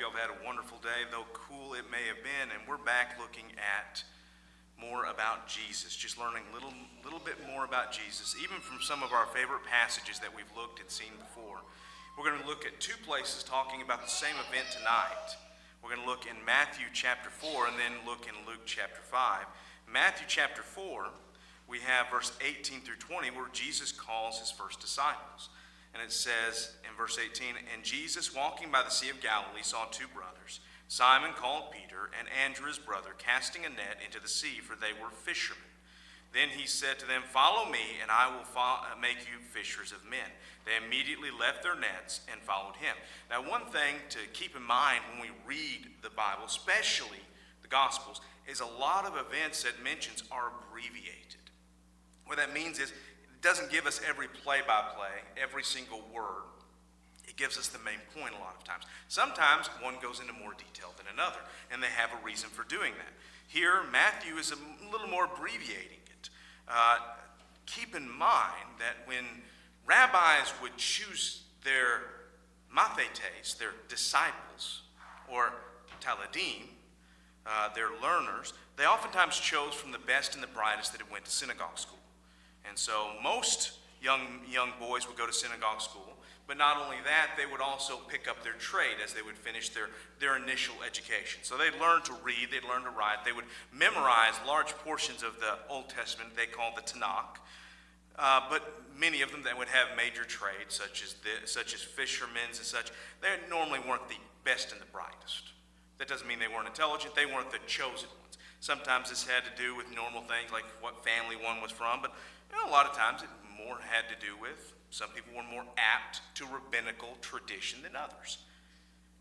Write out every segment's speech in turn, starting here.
y'all have had a wonderful day, though cool it may have been. And we're back looking at more about Jesus, just learning a little bit more about Jesus, even from some of our favorite passages that we've looked and seen before. We're going to look at two places talking about the same event tonight. We're going to look in Matthew chapter 4 and then look in Luke chapter 5. Matthew chapter 4, we have verse 18 through 20 where Jesus calls his first disciples. And it says in verse 18, "And Jesus, walking by the Sea of Galilee, saw two brothers, Simon called Peter, and Andrew his brother, casting a net into the sea, for they were fishermen. Then he said to them, 'Follow me, and I will make you fishers of men.' They immediately left their nets and followed him." Now, one thing to keep in mind when we read the Bible, especially the Gospels, is a lot of events that mentions are abbreviated. What that means is it doesn't give us every play-by-play, every single word. It gives us the main point a lot of times. Sometimes one goes into more detail than another, and they have a reason for doing that. Here, Matthew is a little more abbreviating it. Keep in mind that when rabbis would choose their mathetes, their disciples, or taladim, their learners, they oftentimes chose from the best and the brightest that had went to synagogue school. And so most young boys would go to synagogue school, but not only that, they would also pick up their trade as they would finish their initial education. So they'd learn to read, they'd learn to write, they would memorize large portions of the Old Testament they called the Tanakh. But many of them that would have major trades such as fishermen and such, they normally weren't the best and the brightest. That doesn't mean they weren't intelligent, they weren't the chosen ones. Sometimes this had to do with normal things like what family one was from, but a lot of times it more had to do with some people were more apt to rabbinical tradition than others.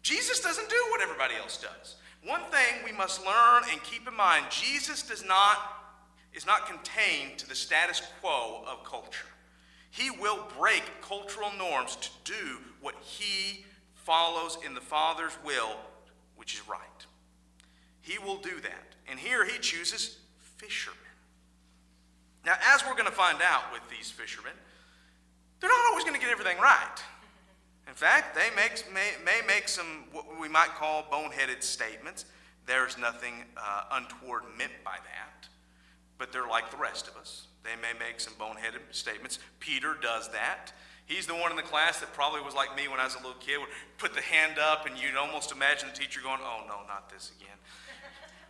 Jesus doesn't do what everybody else does. One thing we must learn and keep in mind, Jesus is not contained to the status quo of culture. He will break cultural norms to do what he follows in the Father's will, which is right. He will do that. And here he chooses fishermen. Now, as we're going to find out with these fishermen, they're not always going to get everything right. In fact, they may make some what we might call boneheaded statements. There's nothing untoward meant by that. But they're like the rest of us. They may make some boneheaded statements. Peter does that. He's the one in the class that probably was like me when I was a little kid, would put the hand up and you'd almost imagine the teacher going, "Oh no, not this again."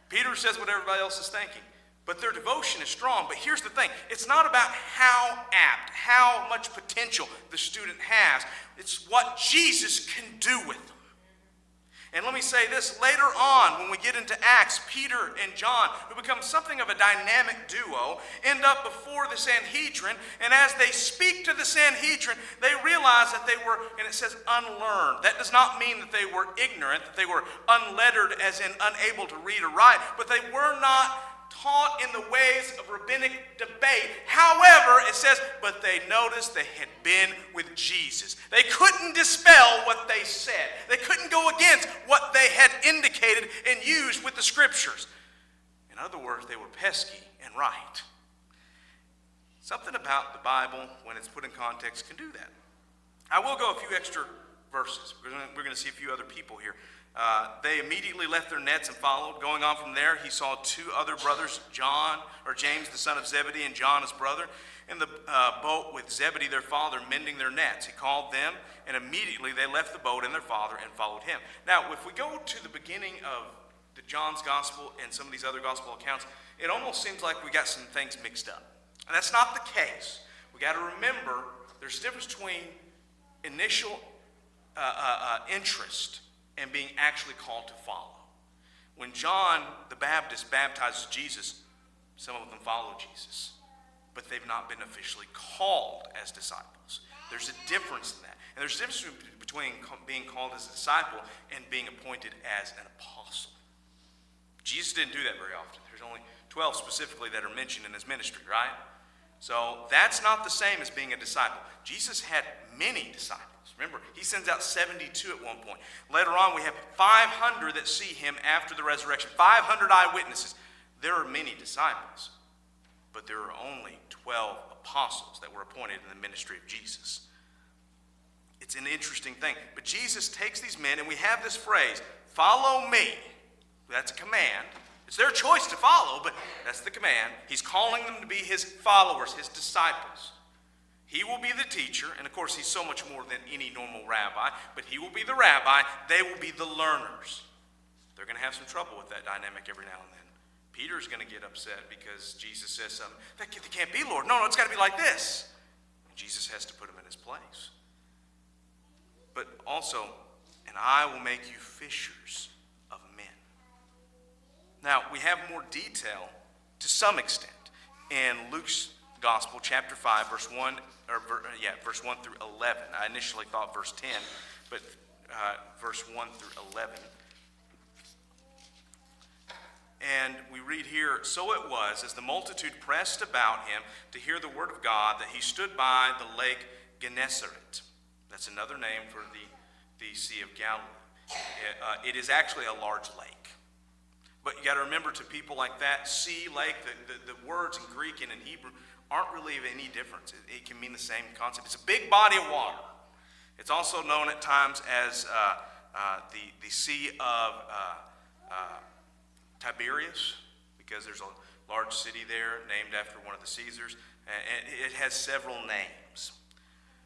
Peter says what everybody else is thinking. But their devotion is strong. But here's the thing. It's not about how apt, how much potential the student has. It's what Jesus can do with them. And let me say this, later on when we get into Acts, Peter and John, who become something of a dynamic duo, end up before the Sanhedrin, and as they speak to the Sanhedrin, they realize that they were, and it says unlearned. That does not mean that they were ignorant, that they were unlettered as in unable to read or write, but they were not taught in the ways of rabbinic debate. However, it says, but they noticed they had been with Jesus. They couldn't dispel what they said. They couldn't go against what they had indicated and used with the scriptures. In other words, they were pesky and right. Something about the Bible, when it's put in context, can do that. I will go a few extra verses. We're going to see a few other people here. They immediately left their nets and followed. Going on from there, he saw two other brothers, James, the son of Zebedee, and John, his brother, in the boat with Zebedee, their father, mending their nets. He called them, and immediately they left the boat and their father and followed him. Now, if we go to the beginning of the John's gospel and some of these other gospel accounts, it almost seems like we got some things mixed up. And that's not the case. We got to remember there's a difference between initial interest and being actually called to follow. When John the Baptist baptizes Jesus, some of them follow Jesus, but they've not been officially called as disciples. There's a difference in that. And there's a difference between being called as a disciple and being appointed as an apostle. Jesus didn't do that very often. There's only 12 specifically that are mentioned in his ministry, right? So that's not the same as being a disciple. Jesus had many disciples. Remember, he sends out 72 at one point. Later on, we have 500 that see him after the resurrection. 500 eyewitnesses. There are many disciples, but there are only 12 apostles that were appointed in the ministry of Jesus. It's an interesting thing. But Jesus takes these men, and we have this phrase, follow me. That's a command. It's their choice to follow, but that's the command. He's calling them to be his followers, his disciples. He will be the teacher, and of course he's so much more than any normal rabbi, but he will be the rabbi. They will be the learners. They're going to have some trouble with that dynamic every now and then. Peter's going to get upset because Jesus says something. That can't be, Lord. No, it's got to be like this. And Jesus has to put him in his place. But also, and I will make you fishers of men. Now, we have more detail to some extent in Luke's Gospel, chapter 5, verse 1 through 11. I initially thought verse 10, but verse 1 through 11. And we read here, so it was, as the multitude pressed about him to hear the word of God, that he stood by the lake Gennesaret. That's another name for the Sea of Galilee. It is actually a large lake. But you got to remember, to people like that, sea, lake, the words in Greek and in Hebrew aren't really of any difference. It can mean the same concept. It's a big body of water. It's also known at times as the Sea of Tiberias, because there's a large city there named after one of the Caesars, and it has several names.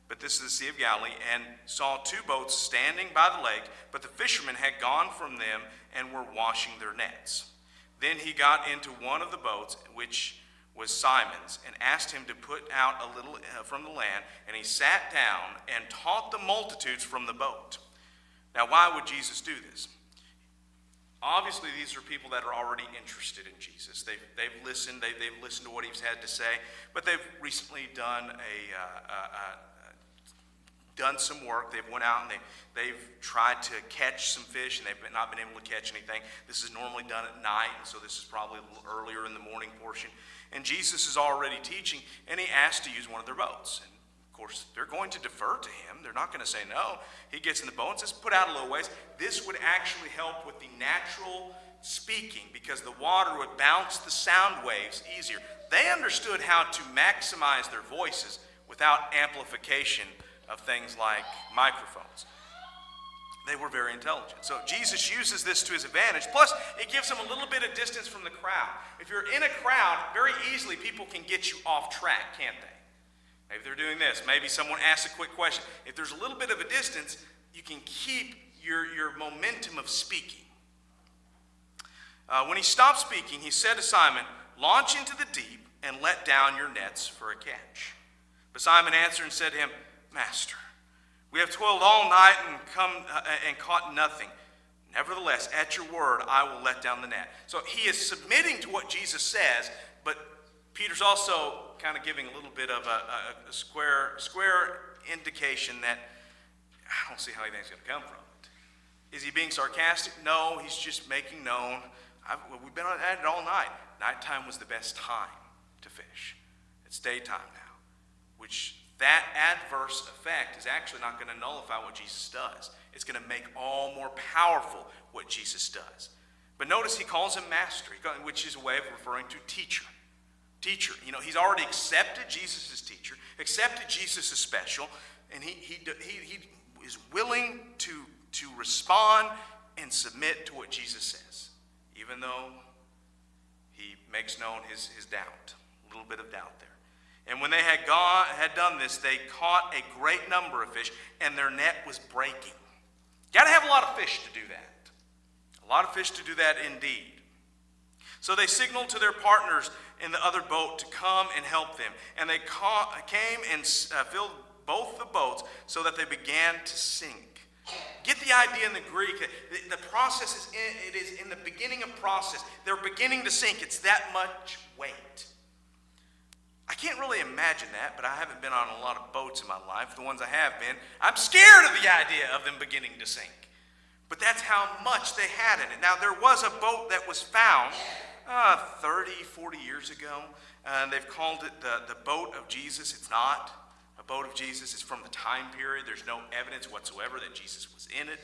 But this is the Sea of Galilee, and saw two boats standing by the lake, but the fishermen had gone from them and were washing their nets. Then he got into one of the boats, which was Simon's, and asked him to put out a little from the land, and he sat down and taught the multitudes from the boat. Now, why would Jesus do this? Obviously, these are people that are already interested in Jesus. They've listened. They've listened to what he's had to say. But they've recently done some work. They've went out and they've tried to catch some fish, and they've not been able to catch anything. This is normally done at night, and so this is probably a little earlier in the morning portion. And Jesus is already teaching, and he asked to use one of their boats. And of course, they're going to defer to him. They're not going to say no. He gets in the boat and says, put out a little ways. This would actually help with the natural speaking, because the water would bounce the sound waves easier. They understood how to maximize their voices without amplification of things like microphones. They were very intelligent. So Jesus uses this to his advantage. Plus, it gives him a little bit of distance from the crowd. If you're in a crowd, very easily people can get you off track, can't they? Maybe they're doing this. Maybe someone asks a quick question. If there's a little bit of a distance, you can keep your momentum of speaking. When he stopped speaking, he said to Simon, launch into the deep and let down your nets for a catch. But Simon answered and said to him, Master, we have toiled all night and caught nothing. Nevertheless, at your word, I will let down the net. So he is submitting to what Jesus says, but Peter's also kind of giving a little bit of a square indication that I don't see how anything's going to come from it. Is he being sarcastic? No, he's just making known. We've been at it all night. Nighttime was the best time to fish. It's daytime now, which that adverse effect is actually not going to nullify what Jesus does. It's going to make all more powerful what Jesus does. But notice he calls him master, which is a way of referring to teacher. Teacher. You know, he's already accepted Jesus as teacher, accepted Jesus as special, and he is willing to respond and submit to what Jesus says, even though he makes known his doubt, a little bit of doubt there. And when they had done this, they caught a great number of fish, and their net was breaking. You got to have a lot of fish to do that. A lot of fish to do that indeed. So they signaled to their partners in the other boat to come and help them. And they came and filled both the boats so that they began to sink. Get the idea in the Greek. The process is in the beginning of process. They're beginning to sink. It's that much weight. I can't really imagine that, but I haven't been on a lot of boats in my life. The ones I have been, I'm scared of the idea of them beginning to sink. But that's how much they had in it. Now, there was a boat that was found 30, 40 years ago. They've called it the boat of Jesus. It's not a boat of Jesus. It's from the time period. There's no evidence whatsoever that Jesus was in it.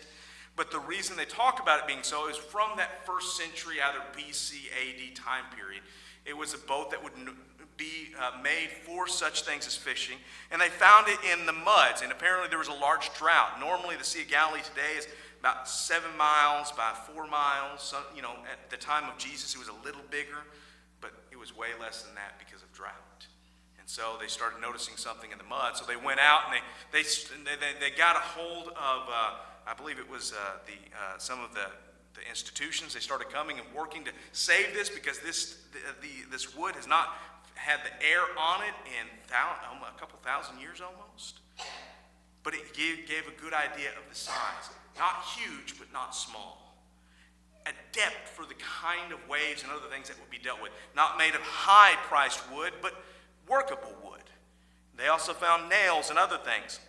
But the reason they talk about it being so is from that first century, either BC, AD time period. It was a boat that would be made for such things as fishing, and they found it in the muds, and apparently there was a large drought. Normally the Sea of Galilee today is about 7 miles by 4 miles. So, at the time of Jesus, it was a little bigger, but it was way less than that because of drought. And so they started noticing something in the mud. So they went out and they got a hold of, I believe it was some of the institutions. They started coming and working to save this because this wood has not had the air on it in a couple thousand years almost. But it gave a good idea of the size. Not huge, but not small. A depth for the kind of waves and other things that would be dealt with. Not made of high-priced wood, but workable wood. They also found nails and other things.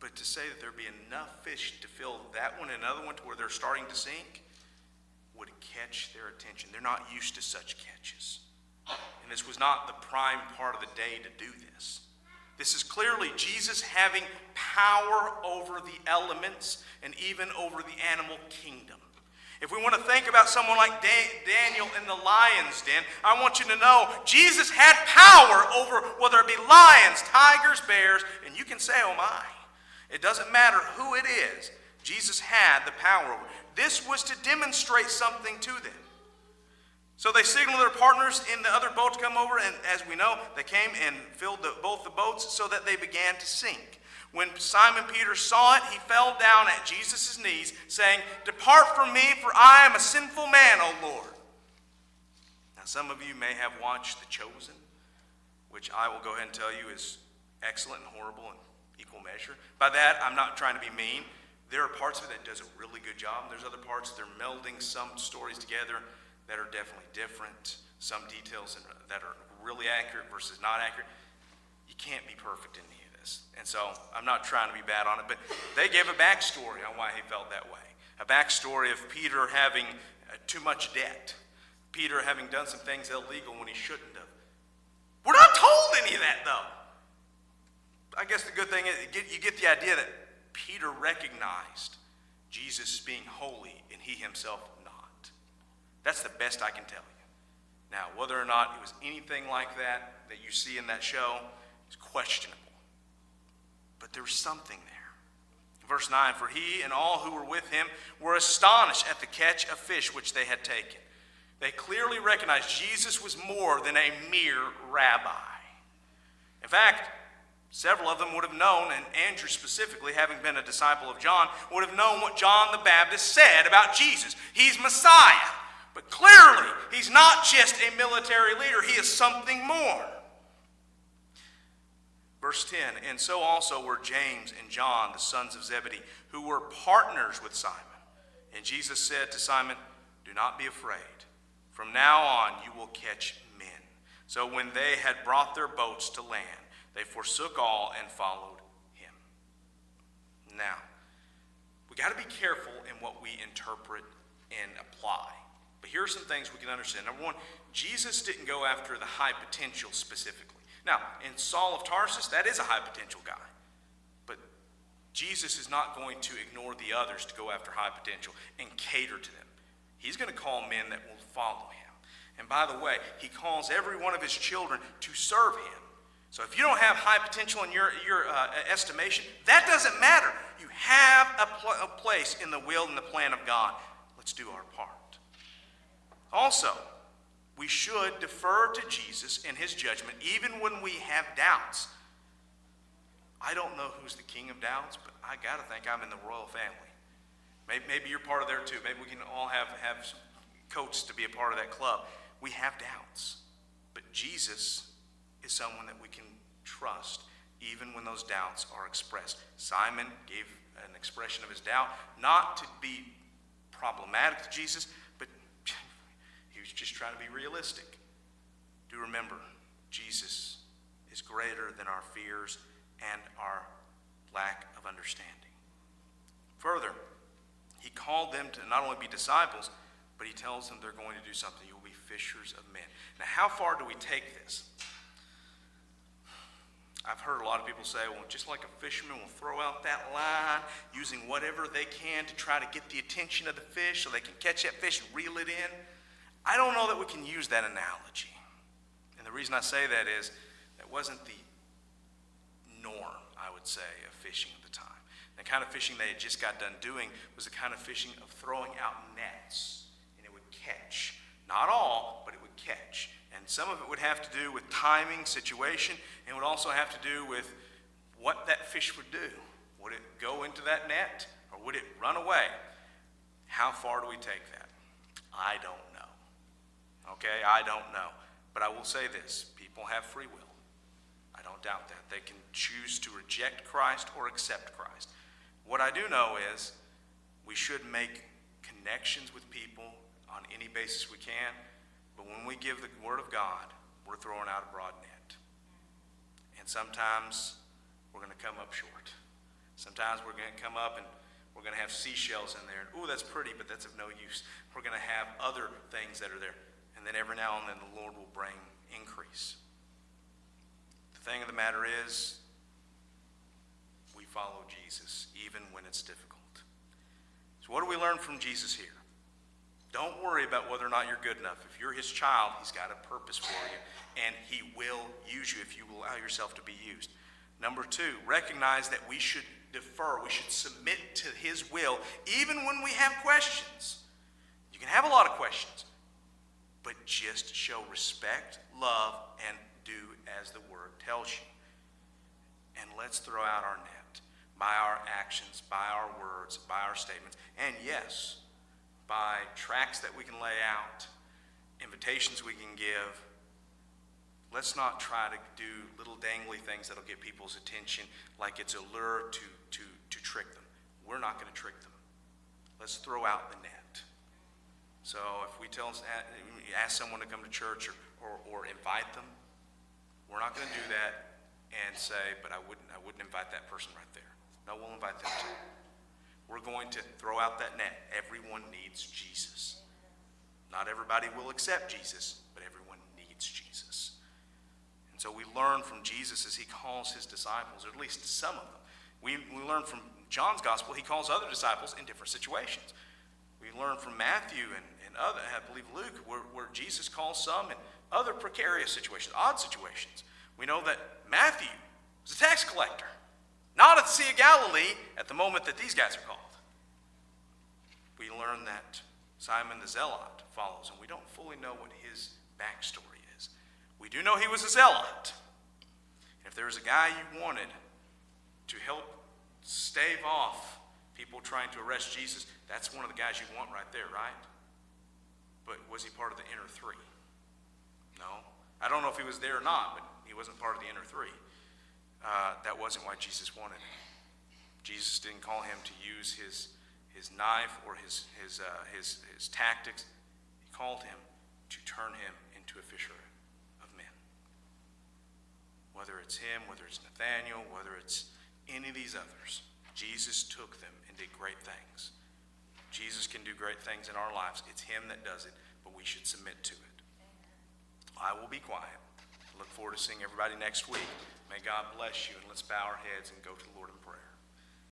But to say that there'd be enough fish to fill that one and another one to where they're starting to sink would catch their attention. They're not used to such catches. And this was not the prime part of the day to do this. This is clearly Jesus having power over the elements and even over the animal kingdom. If we want to think about someone like Daniel in the lion's den, I want you to know Jesus had power over whether it be lions, tigers, bears, and you can say, oh my. It doesn't matter who it is. Jesus had the power over it. This was to demonstrate something to them. So they signaled their partners in the other boat to come over, and as we know, they came and filled both the boats so that they began to sink. When Simon Peter saw it, he fell down at Jesus' knees, saying, "Depart from me, for I am a sinful man, O Lord." Now, some of you may have watched The Chosen, which I will go ahead and tell you is excellent and horrible in equal measure. By that, I'm not trying to be mean. There are parts of it that does a really good job. There's other parts they're melding some stories together that are definitely different. Some details that are really accurate versus not accurate. You can't be perfect in any of this. And so I'm not trying to be bad on it, but they gave a backstory on why he felt that way. A backstory of Peter having too much debt. Peter having done some things illegal when he shouldn't have. We're not told any of that, though. I guess the good thing is you get the idea that Peter recognized Jesus being holy and he himself not. That's the best I can tell you. Now, whether or not it was anything like that you see in that show is questionable. But there was something there. Verse 9, for he and all who were with him were astonished at the catch of fish which they had taken. They clearly recognized Jesus was more than a mere rabbi. In fact, several of them would have known, and Andrew specifically, having been a disciple of John, would have known what John the Baptist said about Jesus. He's Messiah. But clearly, he's not just a military leader. He is something more. Verse 10, and so also were James and John, the sons of Zebedee, who were partners with Simon. And Jesus said to Simon, do not be afraid. From now on you will catch men. So when they had brought their boats to land, they forsook all and followed him. Now, we got to be careful in what we interpret and apply. But here are some things we can understand. Number one, Jesus didn't go after the high potential specifically. Now, in Saul of Tarsus, that is a high potential guy. But Jesus is not going to ignore the others to go after high potential and cater to them. He's going to call men that will follow him. And by the way, he calls every one of his children to serve him. So if you don't have high potential in your estimation, that doesn't matter. You have a place in the will and the plan of God. Let's do our part. Also, we should defer to Jesus and his judgment even when we have doubts. I don't know who's the king of doubts, but I got to think I'm in the royal family. Maybe you're part of there too. Maybe we can all have some coats to be a part of that club. We have doubts, but Jesus is someone that we can trust even when those doubts are expressed. Simon gave an expression of his doubt, not to be problematic to Jesus, but he was just trying to be realistic. Do remember, Jesus is greater than our fears and our lack of understanding. Further, he called them to not only be disciples, but he tells them they're going to do something. You will be fishers of men. Now, how far do we take this? I've heard a lot of people say, well, just like a fisherman will throw out that line using whatever they can to try to get the attention of the fish so they can catch that fish and reel it in. I don't know that we can use that analogy. And the reason I say that is that wasn't the norm, I would say, of fishing at the time. The kind of fishing they had just got done doing was the kind of fishing of throwing out nets, and it would catch. Not all, but it would catch. And some of it would have to do with timing, situation, and would also have to do with what that fish would do. Would it go into that net, or would it run away? How far do we take that? I don't know. Okay, I don't know. But I will say this, people have free will. I don't doubt that. They can choose to reject Christ or accept Christ. What I do know is we should make connections with people on any basis we can, but when we give the Word of God, we're throwing out a broad net. And sometimes we're going to come up short. Sometimes we're going to come up and we're going to have seashells in there. Ooh, that's pretty, but that's of no use. We're going to have other things that are there. And then every now and then the Lord will bring increase. The thing of the matter is, we follow Jesus even when it's difficult. So what do we learn from Jesus here? Don't worry about whether or not you're good enough. If you're his child, he's got a purpose for you, and he will use you if you will allow yourself to be used. Number 2, recognize that we should defer, we should submit to his will, even when we have questions. You can have a lot of questions, but just show respect, love, and do as the Word tells you. And let's throw out our net by our actions, by our words, by our statements, and yes, by tracts that we can lay out, invitations we can give. Let's not try to do little dangly things that'll get people's attention like it's a lure to trick them. We're not going to trick them. Let's throw out the net. So if we ask someone to come to church or invite them, we're not going to do that and say, but I wouldn't invite that person right there. No, we'll invite them too. We're going to throw out that net. Everyone needs Jesus. Not everybody will accept Jesus, but everyone needs Jesus. And so we learn from Jesus as he calls his disciples, or at least some of them. We learn from John's gospel, he calls other disciples in different situations. We learn from Matthew and other, I believe Luke, where Jesus calls some in other precarious situations, odd situations. We know that Matthew was a tax collector, not at the Sea of Galilee at the moment that these guys are called. We learn that Simon the Zealot follows, and we don't fully know what his backstory is. We do know he was a zealot. If there was a guy you wanted to help stave off people trying to arrest Jesus, that's one of the guys you want right there, right? But was he part of the inner 3? No. I don't know if he was there or not, but he wasn't part of the inner 3. That wasn't why Jesus wanted him. Jesus didn't call him to use his knife or his tactics. He called him to turn him into a fisher of men. Whether it's him, whether it's Nathaniel, whether it's any of these others, Jesus took them and did great things. Jesus can do great things in our lives. It's him that does it, but we should submit to it. I will be quiet. I look forward to seeing everybody next week. May God bless you, and let's bow our heads and go to the Lord in prayer.